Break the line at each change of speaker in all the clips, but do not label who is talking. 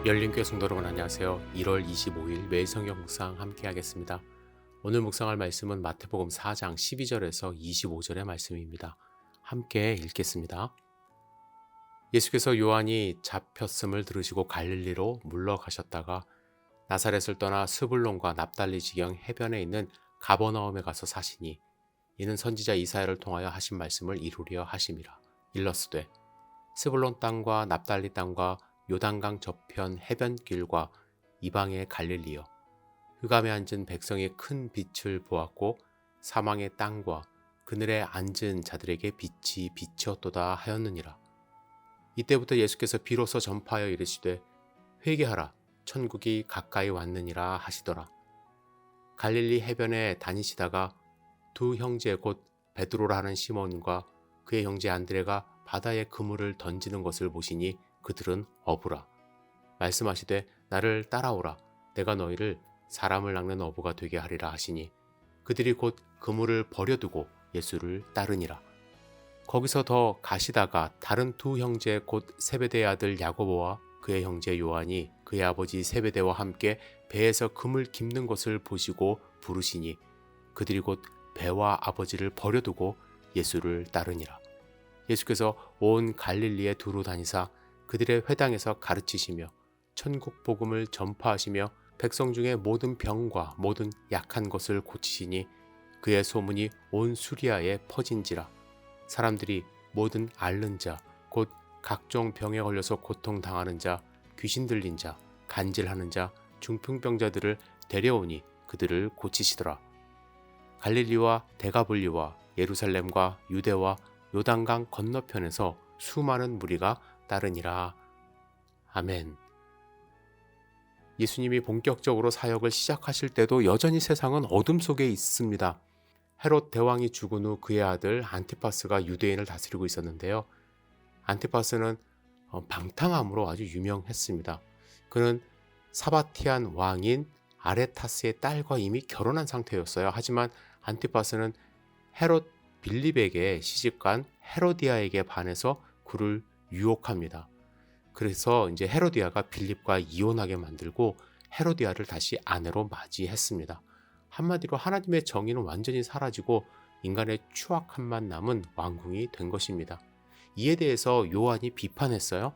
열린교회 성도 여러분 안녕하세요. 1월 25일 매일 성경 묵상 함께 하겠습니다. 오늘 묵상할 말씀은 마태복음 4장 12절에서 25절의 말씀입니다. 함께 읽겠습니다. 예수께서 요한이 잡혔음을 들으시고 갈릴리로 물러가셨다가 나사렛을 떠나 스불론과 납달리 지경 해변에 있는 가버나움에 가서 사시니 이는 선지자 이사야를 통하여 하신 말씀을 이루려 하심이라. 일러스되 스불론 땅과 납달리 땅과 요단강 저편 해변길과 이방의 갈릴리여 흑암에 앉은 백성이 큰 빛을 보았고 사망의 땅과 그늘에 앉은 자들에게 빛이 비치었도다 하였느니라. 이때부터 예수께서 비로소 전파하여 이르시되 회개하라 천국이 가까이 왔느니라 하시더라. 갈릴리 해변에 다니시다가 두 형제 곧 베드로라 하는 시몬과 그의 형제 안드레가 바다에 그물을 던지는 것을 보시니 그들은 어부라. 말씀하시되 나를 따라오라. 내가 너희를 사람을 낚는 어부가 되게 하리라 하시니 그들이 곧 그물을 버려두고 예수를 따르니라. 거기서 더 가시다가 다른 두 형제 곧 세베대의 아들 야고보와 그의 형제 요한이 그의 아버지 세베대와 함께 배에서 금을 깁는 것을 보시고 부르시니 그들이 곧 배와 아버지를 버려두고 예수를 따르니라. 예수께서 온 갈릴리에 두루 다니사 그들의 회당에서 가르치시며 천국 복음을 전파하시며 백성 중에 모든 병과 모든 약한 것을 고치시니 그의 소문이 온 수리아에 퍼진지라. 사람들이 모든 앓는 자 곧 각종 병에 걸려서 고통당하는 자 귀신 들린 자 간질하는 자 중풍병자들을 데려오니 그들을 고치시더라. 갈릴리와 데가볼리와 예루살렘과 유대와 요단강 건너편에서 수많은 무리가 따르니라. 아멘. 예수님이 본격적으로 사역을 시작하실 때도 여전히 세상은 어둠 속에 있습니다. 헤롯 대왕이 죽은 후 그의 아들 안티파스가 유대인을 다스리고 있었는데요. 안티파스는 방탕함으로 아주 유명했습니다. 그는 사바티안 왕인 아레타스의 딸과 이미 결혼한 상태였어요. 하지만 안티파스는 헤롯 빌립에게 시집간 헤로디아에게 반해서 그를 유혹합니다. 그래서 이제 헤로디아가 빌립과 이혼하게 만들고 헤로디아를 다시 아내로 맞이했습니다. 한마디로 하나님의 정의는 완전히 사라지고 인간의 추악함만 남은 왕궁이 된 것입니다. 이에 대해서 요한이 비판했어요.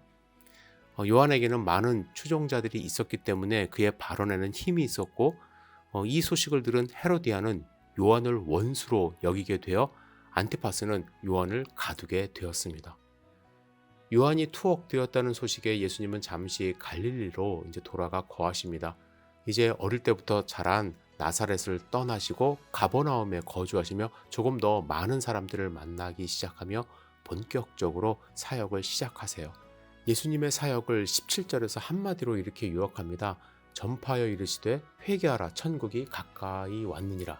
요한에게는 많은 추종자들이 있었기 때문에 그의 발언에는 힘이 있었고 이 소식을 들은 헤로디아는 요한을 원수로 여기게 되어 안티파스는 요한을 가두게 되었습니다. 요한이 투옥되었다는 소식에 예수님은 잠시 갈릴리로 이제 돌아가 거하십니다. 이제 어릴 때부터 자란 나사렛을 떠나시고 가버나움에 거주하시며 조금 더 많은 사람들을 만나기 시작하며 본격적으로 사역을 시작하세요. 예수님의 사역을 17절에서 한마디로 이렇게 요약합니다. 전파하여 이르시되 회개하라 천국이 가까이 왔느니라.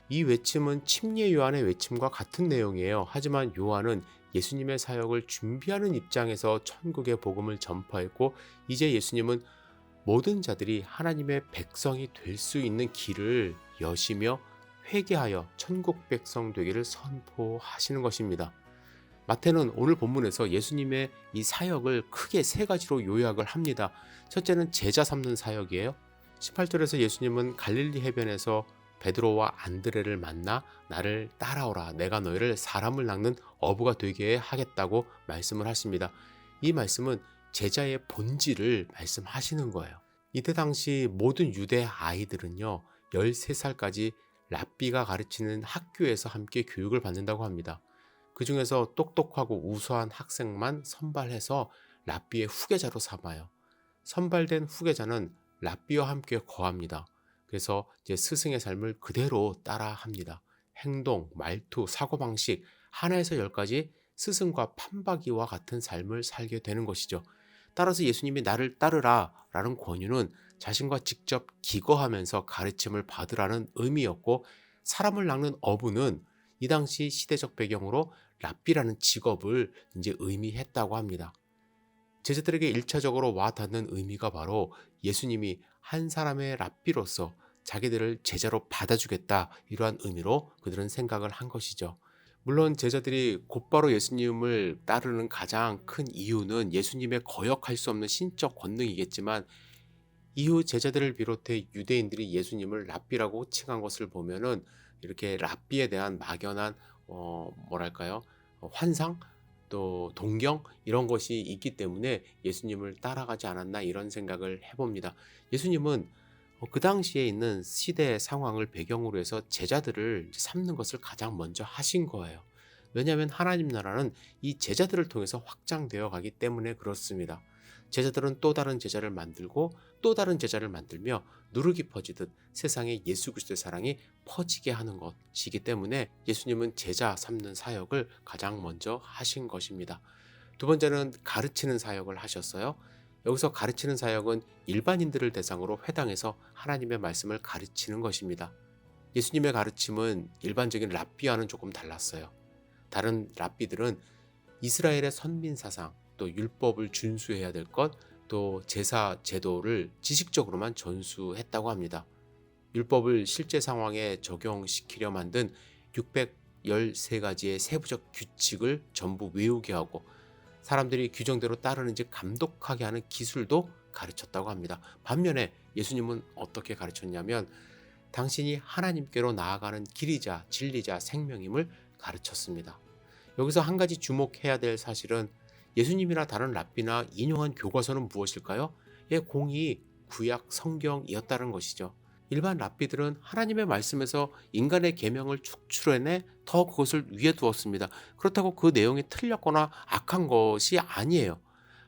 이 외침은 침례 요한의 외침과 같은 내용이에요. 하지만 요한은 예수님의 사역을 준비하는 입장에서 천국의 복음을 전파했고 이제 예수님은 모든 자들이 하나님의 백성이 될 수 있는 길을 여시며 회개하여 천국 백성 되기를 선포하시는 것입니다. 마태는 오늘 본문에서 예수님의 이 사역을 크게 세 가지로 요약을 합니다. 첫째는 제자 삼는 사역이에요. 18절에서 예수님은 갈릴리 해변에서 베드로와 안드레를 만나 나를 따라오라 내가 너희를 사람을 낚는 어부가 되게 하겠다고 말씀을 하십니다. 이 말씀은 제자의 본질을 말씀하시는 거예요. 이때 당시 모든 유대 아이들은요 13살까지 랍비가 가르치는 학교에서 함께 교육을 받는다고 합니다. 그 중에서 똑똑하고 우수한 학생만 선발해서 랍비의 후계자로 삼아요. 선발된 후계자는 랍비와 함께 거합니다. 그래서 이제 스승의 삶을 그대로 따라합니다. 행동, 말투, 사고방식 하나에서 열까지 스승과 판박이와 같은 삶을 살게 되는 것이죠. 따라서 예수님이 나를 따르라 라는 권유는 자신과 직접 기거하면서 가르침을 받으라는 의미였고 사람을 낚는 어부는 이 당시 시대적 배경으로 랍비라는 직업을 이제 의미했다고 합니다. 제자들에게 1차적으로 와 닿는 의미가 바로 예수님이 한 사람의 랍비로서 자기들을 제자로 받아주겠다 이러한 의미로 그들은 생각을 한 것이죠. 물론 제자들이 곧바로 예수님을 따르는 가장 큰 이유는 예수님의 거역할 수 없는 신적 권능이겠지만, 이후 제자들을 비롯해 유대인들이 예수님을 랍비라고 호칭한 것을 보면은 이렇게 랍비에 대한 막연한 뭐랄까요? 환상, 또 동경, 이런 것이 있기 때문에 예수님을 따라가지 않았나, 이런 생각을 해봅니다. 예수님은 그 당시에 있는 시대 상황을 배경으로 해서 제자들을 삼는 것을 가장 먼저 하신 거예요. 왜냐하면 하나님 나라는 이 제자들을 통해서 확장되어 가기 때문에 그렇습니다. 제자들은 또 다른 제자를 만들고 또 다른 제자를 만들며 누룩이 퍼지듯 세상에 예수 그리스도의 사랑이 퍼지게 하는 것이기 때문에 예수님은 제자 삼는 사역을 가장 먼저 하신 것입니다. 두 번째는 가르치는 사역을 하셨어요. 여기서 가르치는 사역은 일반인들을 대상으로 회당에서 하나님의 말씀을 가르치는 것입니다. 예수님의 가르침은 일반적인 랍비와는 조금 달랐어요. 다른 랍비들은 이스라엘의 선민 사상, 또 율법을 준수해야 될 것, 또 제사 제도를 지식적으로만 전수했다고 합니다. 율법을 실제 상황에 적용시키려 만든 613가지의 세부적 규칙을 전부 외우게 하고 사람들이 규정대로 따르는지 감독하게 하는 기술도 가르쳤다고 합니다. 반면에 예수님은 어떻게 가르쳤냐면 당신이 하나님께로 나아가는 길이자 진리자 생명임을 가르쳤습니다. 여기서 한 가지 주목해야 될 사실은 예수님이나 다른 랍비나 인용한 교과서는 무엇일까요? 공이 구약 성경이었다는 것이죠. 일반 랍비들은 하나님의 말씀에서 인간의 계명을 축출해내 더 그것을 위에 두었습니다. 그렇다고 그 내용이 틀렸거나 악한 것이 아니에요.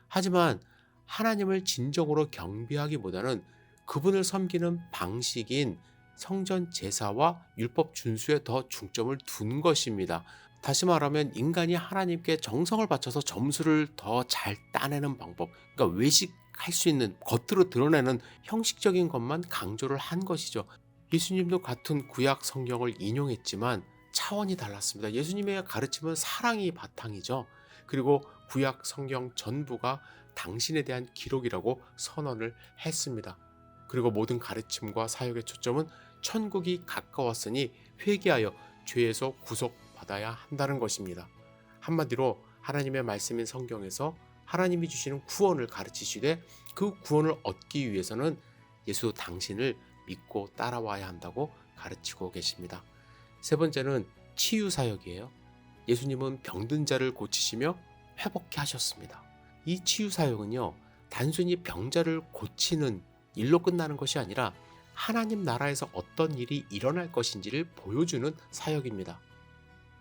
하지만 하나님을 진정으로 경배하기보다는 그분을 섬기는 방식인 성전 제사와 율법 준수에 더 중점을 둔 것입니다. 다시 말하면 인간이 하나님께 정성을 바쳐서 점수를 더 잘 따내는 방법, 그러니까 외식할 수 있는, 겉으로 드러내는 형식적인 것만 강조를 한 것이죠. 예수님도 같은 구약 성경을 인용했지만 차원이 달랐습니다. 예수님의 가르침은 사랑이 바탕이죠. 그리고 구약 성경 전부가 당신에 대한 기록이라고 선언을 했습니다. 그리고 모든 가르침과 사역의 초점은 천국이 가까웠으니 회개하여 죄에서 구속받아야 한다는 것입니다. 한마디로 하나님의 말씀인 성경에서 하나님이 주시는 구원을 가르치시되 그 구원을 얻기 위해서는 예수 당신을 믿고 따라와야 한다고 가르치고 계십니다. 세 번째는 치유 사역이에요. 예수님은 병든 자를 고치시며 회복케 하셨습니다. 이 치유 사역은요, 단순히 병자를 고치는 일로 끝나는 것이 아니라 하나님 나라에서 어떤 일이 일어날 것인지를 보여주는 사역입니다.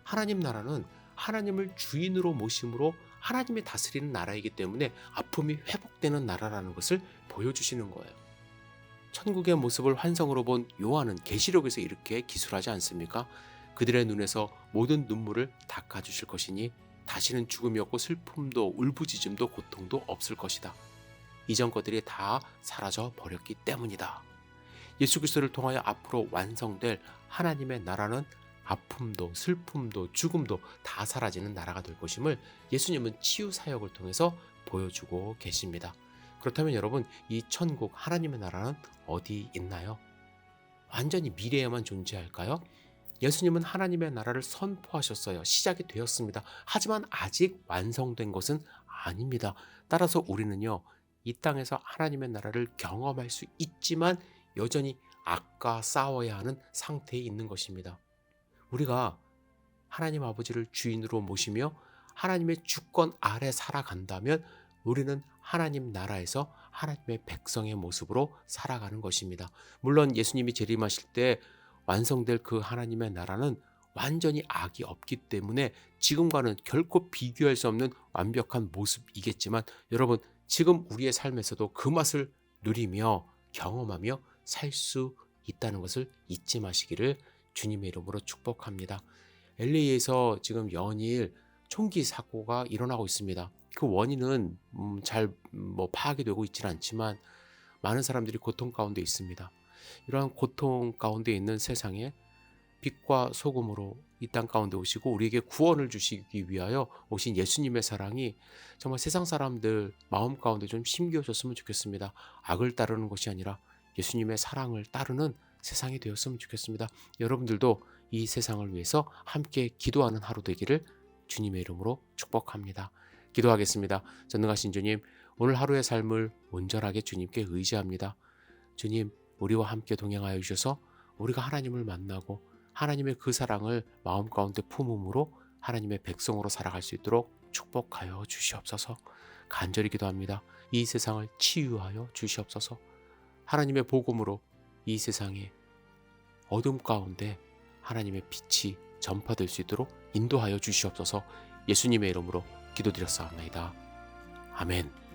하나님 나라는 하나님을 주인으로 모심으로 하나님이 다스리는 나라이기 때문에 아픔이 회복되는 나라라는 것을 보여주시는 거예요. 천국의 모습을 환상으로 본 요한은 계시록에서 이렇게 기술하지 않습니까? 그들의 눈에서 모든 눈물을 닦아주실 것이니 다시는 죽음이 없고 슬픔도 울부짖음도 고통도 없을 것이다. 이전 것들이 다 사라져 버렸기 때문이다. 예수 그리스도를 통하여 앞으로 완성될 하나님의 나라는 아픔도 슬픔도 죽음도 다 사라지는 나라가 될 것임을 예수님은 치유 사역을 통해서 보여주고 계십니다. 그렇다면 여러분, 이 천국 하나님의 나라는 어디 있나요? 완전히 미래에만 존재할까요? 예수님은 하나님의 나라를 선포하셨어요. 시작이 되었습니다. 하지만 아직 완성된 것은 아닙니다. 따라서 우리는요, 이 땅에서 하나님의 나라를 경험할 수 있지만 여전히 악과 싸워야 하는 상태에 있는 것입니다. 우리가 하나님 아버지를 주인으로 모시며 하나님의 주권 아래 살아간다면 우리는 하나님 나라에서 하나님의 백성의 모습으로 살아가는 것입니다. 물론 예수님이 재림하실 때 완성될 그 하나님의 나라는 완전히 악이 없기 때문에 지금과는 결코 비교할 수 없는 완벽한 모습이겠지만 여러분, 지금 우리의 삶에서도 그 맛을 누리며 경험하며 살 수 있다는 것을 잊지 마시기를 주님의 이름으로 축복합니다. LA에서 지금 연일 총기 사고가 일어나고 있습니다. 그 원인은 잘 파악이 되고 있지는 않지만 많은 사람들이 고통 가운데 있습니다. 이러한 고통 가운데 있는 세상에 빛과 소금으로 이 땅 가운데 오시고 우리에게 구원을 주시기 위하여 오신 예수님의 사랑이 정말 세상 사람들 마음 가운데 좀 심겨졌으면 좋겠습니다. 악을 따르는 것이 아니라 예수님의 사랑을 따르는 세상이 되었으면 좋겠습니다. 여러분들도 이 세상을 위해서 함께 기도하는 하루 되기를 주님의 이름으로 축복합니다. 기도하겠습니다. 전능하신 주님, 오늘 하루의 삶을 온전하게 주님께 의지합니다. 주님, 우리와 함께 동행하여 주셔서 우리가 하나님을 만나고 하나님의 그 사랑을 마음 가운데 품음으로 하나님의 백성으로 살아갈 수 있도록 축복하여 주시옵소서. 간절히 기도합니다. 이 세상을 치유하여 주시옵소서. 하나님의 복음으로 이 세상에 어둠 가운데 하나님의 빛이 전파될 수 있도록 인도하여 주시옵소서. 예수님의 이름으로 기도드렸사옵나이다. 아멘.